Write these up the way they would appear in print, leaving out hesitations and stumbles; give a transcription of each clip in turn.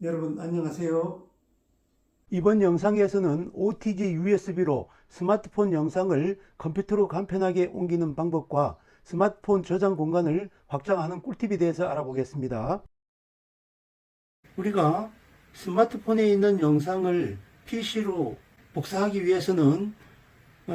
여러분 안녕하세요. 이번 영상에서는 OTG USB로 스마트폰 영상을 컴퓨터로 간편하게 옮기는 방법과 스마트폰 저장 공간을 확장하는 꿀팁에 대해서 알아보겠습니다. 우리가 스마트폰에 있는 영상을 PC로 복사하기 위해서는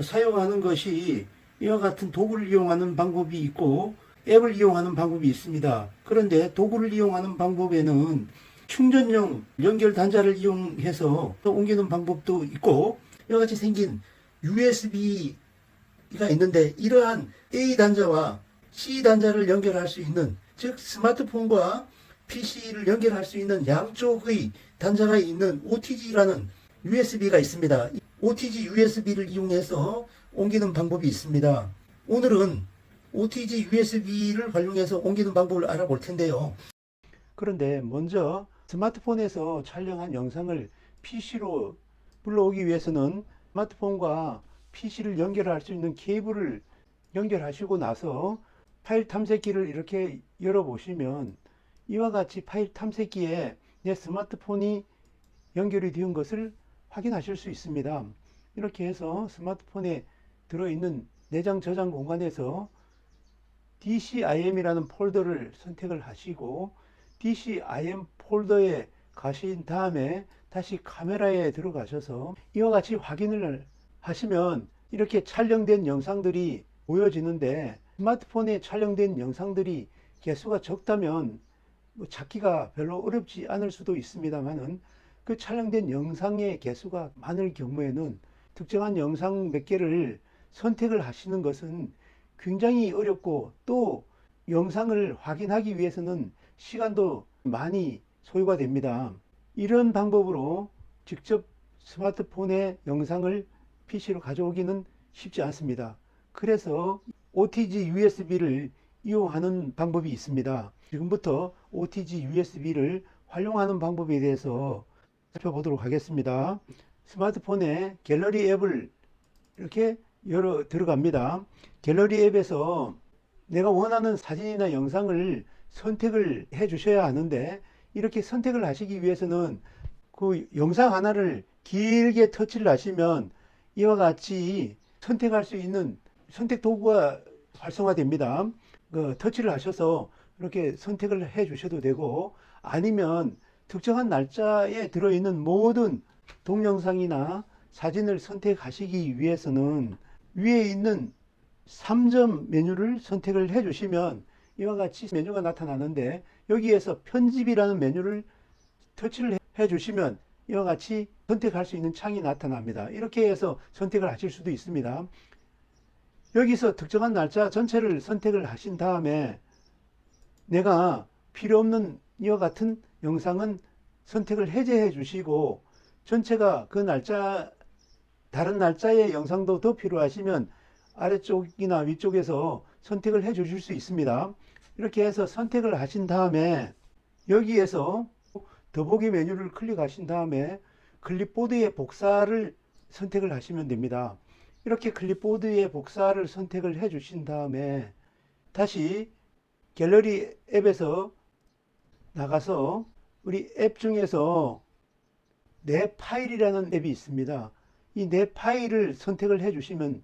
사용하는 것이 이와 같은 도구를 이용하는 방법이 있고 앱을 이용하는 방법이 있습니다. 그런데 도구를 이용하는 방법에는 충전용 연결 단자를 이용해서 옮기는 방법도 있고 이와 같이 생긴 USB가 있는데 이러한 A 단자와 C 단자를 연결할 수 있는, 즉 스마트폰과 PC를 연결할 수 있는 양쪽의 단자가 있는 OTG라는 USB가 있습니다. OTG USB를 이용해서 옮기는 방법이 있습니다. 오늘은 OTG USB를 활용해서 옮기는 방법을 알아볼 텐데요. 그런데 먼저 스마트폰에서 촬영한 영상을 PC로 불러오기 위해서는 스마트폰과 PC를 연결할 수 있는 케이블을 연결하시고 나서 파일 탐색기를 이렇게 열어보시면 이와 같이 파일 탐색기에 내 스마트폰이 연결이 되는 것을 확인하실 수 있습니다. 이렇게 해서 스마트폰에 들어있는 내장 저장 공간에서 DCIM이라는 폴더를 선택을 하시고 DCIM 폴더에 가신 다음에 다시 카메라에 들어가셔서 이와 같이 확인을 하시면 이렇게 촬영된 영상들이 보여지는데, 스마트폰에 촬영된 영상들이 개수가 적다면 찾기가 별로 어렵지 않을 수도 있습니다만은 그 촬영된 영상의 개수가 많을 경우에는 특정한 영상 몇 개를 선택을 하시는 것은 굉장히 어렵고, 또 영상을 확인하기 위해서는 시간도 많이 소요가 됩니다. 이런 방법으로 직접 스마트폰에 영상을 PC로 가져오기는 쉽지 않습니다. 그래서 OTG USB를 이용하는 방법이 있습니다. 지금부터 OTG USB를 활용하는 방법에 대해서 살펴보도록 하겠습니다. 스마트폰에 갤러리 앱을 이렇게 열어 들어갑니다. 갤러리 앱에서 내가 원하는 사진이나 영상을 선택을 해 주셔야 하는데, 이렇게 선택을 하시기 위해서는 그 영상 하나를 길게 터치를 하시면 이와 같이 선택할 수 있는 선택 도구가 활성화됩니다. 그 터치를 하셔서 이렇게 선택을 해 주셔도 되고, 아니면 특정한 날짜에 들어있는 모든 동영상이나 사진을 선택하시기 위해서는 위에 있는 3점 메뉴를 선택을 해 주시면 이와 같이 메뉴가 나타나는데, 여기에서 편집이라는 메뉴를 터치를 해 주시면 이와 같이 선택할 수 있는 창이 나타납니다. 이렇게 해서 선택을 하실 수도 있습니다. 여기서 특정한 날짜 전체를 선택을 하신 다음에 내가 필요 없는 이와 같은 영상은 선택을 해제해 주시고, 전체가 그 날짜, 다른 날짜의 영상도 더 필요하시면 아래쪽이나 위쪽에서 선택을 해 주실 수 있습니다. 이렇게 해서 선택을 하신 다음에 여기에서 더보기 메뉴를 클릭하신 다음에 클립보드의 복사를 선택을 하시면 됩니다. 이렇게 클립보드의 복사를 선택을 해 주신 다음에 다시 갤러리 앱에서 나가서 우리 앱 중에서 내 파일이라는 앱이 있습니다. 이 내 파일을 선택을 해 주시면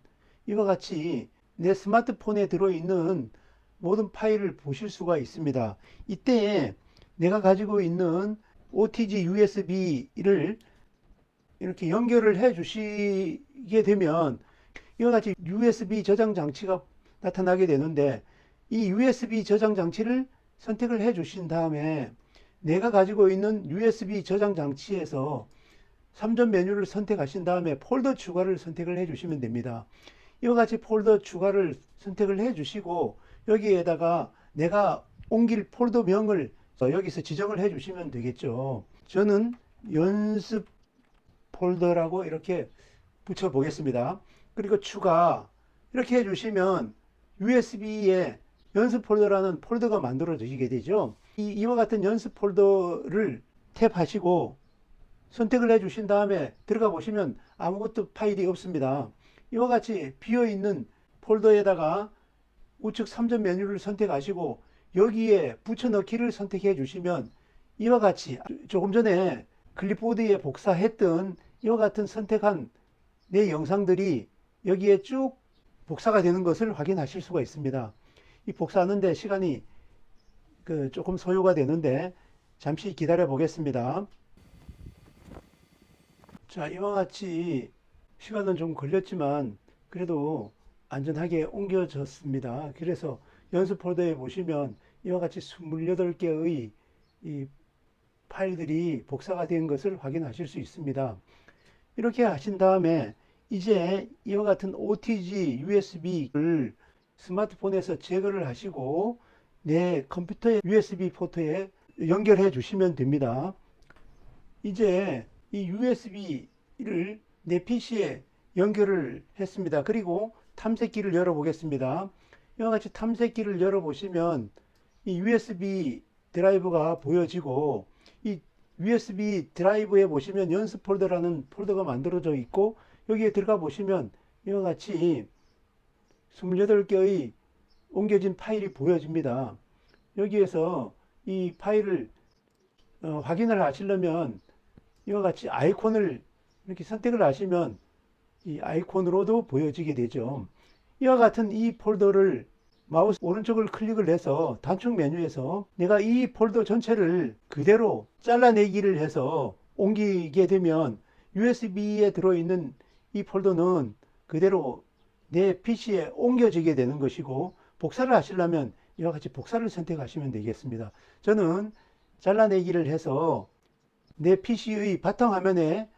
이와 같이 내 스마트폰에 들어있는 모든 파일을 보실 수가 있습니다. 이때 내가 가지고 있는 OTG USB를 이렇게 연결을 해 주시게 되면 이와 같이 USB 저장 장치가 나타나게 되는데, 이 USB 저장 장치를 선택을 해 주신 다음에 내가 가지고 있는 USB 저장 장치에서 3점 메뉴를 선택하신 다음에 폴더 추가를 선택을 해 주시면 됩니다. 이와 같이 폴더 추가를 선택을 해 주시고 여기에다가 내가 옮길 폴더명을 여기서 지정을 해 주시면 되겠죠. 저는 연습 폴더라고 이렇게 붙여 보겠습니다. 그리고 추가 이렇게 해 주시면 USB에 연습 폴더라는 폴더가 만들어지게 되죠. 이와 같은 연습 폴더를 탭하시고 선택을 해 주신 다음에 들어가 보시면 아무것도 파일이 없습니다. 이와 같이 비어있는 폴더에다가 우측 3점 메뉴를 선택하시고 여기에 붙여넣기를 선택해 주시면 이와 같이 조금 전에 클립보드에 복사했던 이와 같은 선택한 내 영상들이 여기에 쭉 복사가 되는 것을 확인하실 수가 있습니다. 이 복사하는데 시간이 조금 소요가 되는데 잠시 기다려 보겠습니다. 자, 이와 같이 시간은 좀 걸렸지만 그래도 안전하게 옮겨졌습니다. 그래서 연습 폴더에 보시면 이와 같이 28개의 이 파일들이 복사가 된 것을 확인하실 수 있습니다. 이렇게 하신 다음에 이제 이와 같은 OTG USB를 스마트폰에서 제거를 하시고 내 컴퓨터의 USB 포트에 연결해 주시면 됩니다. 이제 이 USB를 내 PC에 연결을 했습니다. 그리고 탐색기를 열어 보겠습니다. 이와 같이 탐색기를 열어 보시면 이 USB 드라이브가 보여지고 이 USB 드라이브에 보시면 연습 폴더라는 폴더가 만들어져 있고 여기에 들어가 보시면 이와 같이 28개의 옮겨진 파일이 보여집니다. 여기에서 이 파일을 확인을 하시려면 이와 같이 아이콘을 이렇게 선택을 하시면 이 아이콘으로도 보여지게 되죠. 이와 같은 이 폴더를 마우스 오른쪽을 클릭을 해서 단축 메뉴에서 내가 이 폴더 전체를 그대로 잘라내기를 해서 옮기게 되면 USB에 들어있는 이 폴더는 그대로 내 PC에 옮겨지게 되는 것이고 복사를 하시려면 이와 같이 복사를 선택하시면 되겠습니다. 저는 잘라내기를 해서 내 PC의 바탕화면에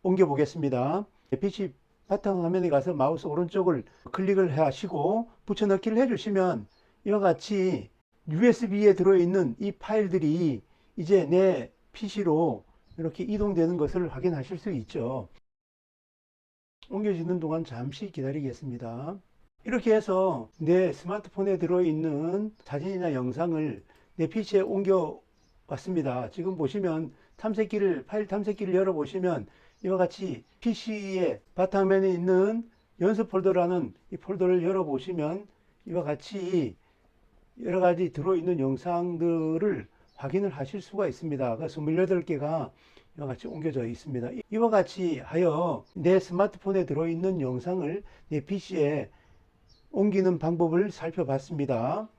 옮겨 보겠습니다. PC 바탕화면에 가서 마우스 오른쪽을 클릭을 하시고 붙여넣기를 해주시면 이와 같이 USB에 들어있는 이 파일들이 이제 내 PC로 이렇게 이동되는 것을 확인하실 수 있죠. 옮겨지는 동안 잠시 기다리겠습니다. 이렇게 해서 내 스마트폰에 들어있는 사진이나 영상을 내 PC에 옮겨 왔습니다. 지금 보시면 파일 탐색기를 열어보시면 이와 같이 PC의 바탕화면에 있는 연습 폴더라는 이 폴더를 열어보시면 이와 같이 여러 가지 들어있는 영상들을 확인을 하실 수가 있습니다. 28개가 이와 같이 옮겨져 있습니다. 이와 같이 하여 내 스마트폰에 들어있는 영상을 내 PC에 옮기는 방법을 살펴봤습니다.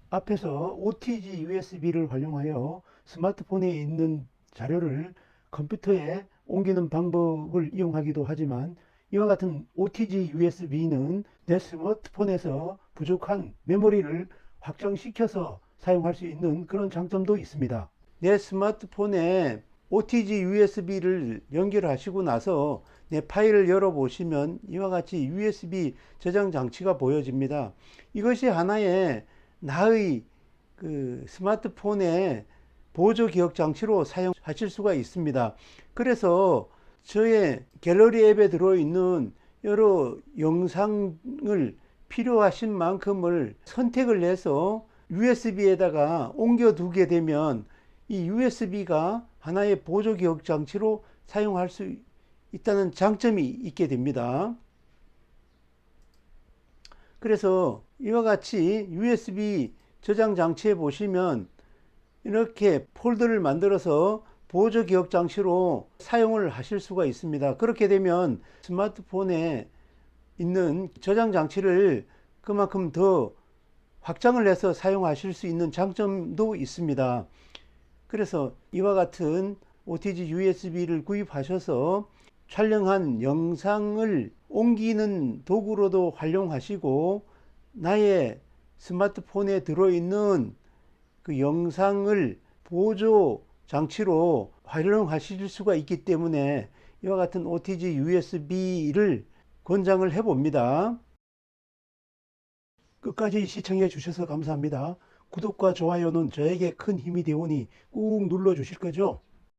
앞에서 OTG USB를 활용하여 스마트폰에 있는 자료를 컴퓨터에 옮기는 방법을 이용하기도 하지만 이와 같은 OTG USB는 내 스마트폰에서 부족한 메모리를 확장시켜서 사용할 수 있는 그런 장점도 있습니다. 내 스마트폰에 OTG USB를 연결하시고 나서 내 파일을 열어보시면 이와 같이 USB 저장 장치가 보여집니다. 이것이 하나의 나의 스마트폰의 보조 기억 장치로 사용하실 수가 있습니다. 그래서 저의 갤러리 앱에 들어있는 여러 영상을 필요하신 만큼을 선택을 해서 USB에다가 옮겨 두게 되면 이 USB가 하나의 보조 기억 장치로 사용할 수 있다는 장점이 있게 됩니다. 그래서 이와 같이 USB 저장 장치에 보시면 이렇게 폴더를 만들어서 보조 기억 장치로 사용을 하실 수가 있습니다. 그렇게 되면 스마트폰에 있는 저장 장치를 그만큼 더 확장을 해서 사용하실 수 있는 장점도 있습니다. 그래서 이와 같은 OTG USB를 구입하셔서 촬영한 영상을 옮기는 도구로도 활용하시고 나의 스마트폰에 들어있는 그 영상을 보조 장치로 활용하실 수가 있기 때문에 이와 같은 OTG USB를 권장을 해봅니다. 끝까지 시청해 주셔서 감사합니다. 구독과 좋아요는 저에게 큰 힘이 되오니 꾹 눌러 주실 거죠?